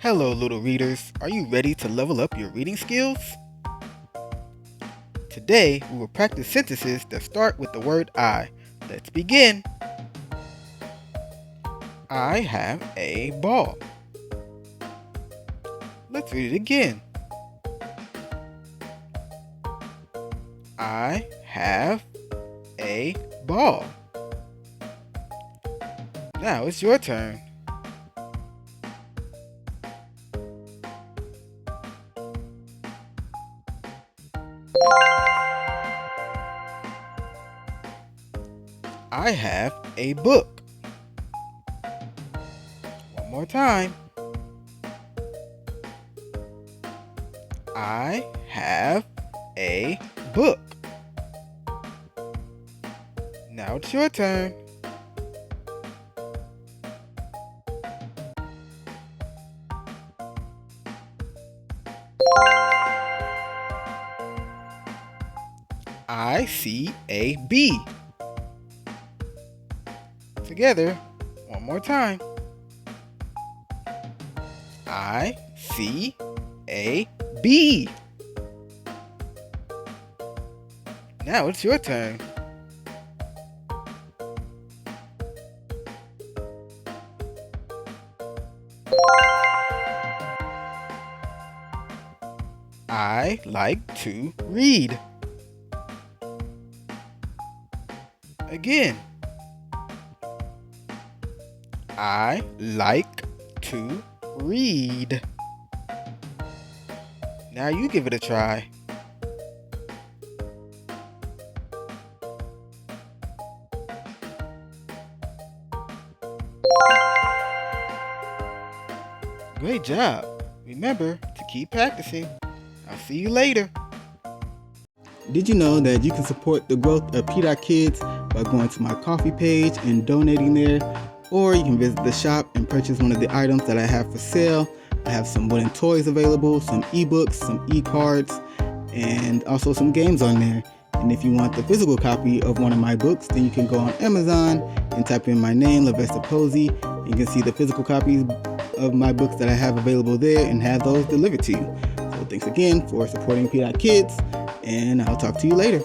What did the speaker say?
Hello, little readers. Are you ready to level up your reading skills? Today, we will practice sentences that start with the word I. Let's begin. I have a ball. Let's read it again. I have a ball. Now it's your turn. I have a book. One more time. I have a book. Now it's your turn. I see a bee. Together, one more time. I see a bee. Now it's your turn. I like to read. Again. I like to read. Now you give it a try. Great job. Remember to keep practicing. I'll see you later. Did you know that you can support the growth of Kids by going to my Ko-fi page and donating there? Or you can visit the shop and purchase one of the items that I have for sale. I have some wooden toys available, some ebooks, some e-cards, and also some games on there. And if you want the physical copy of one of my books, then you can go on Amazon and type in my name, Lavesta Posey. You can see the physical copies of my books that I have available there and have those delivered to you. So thanks again for supporting Kids, and I'll talk to you later.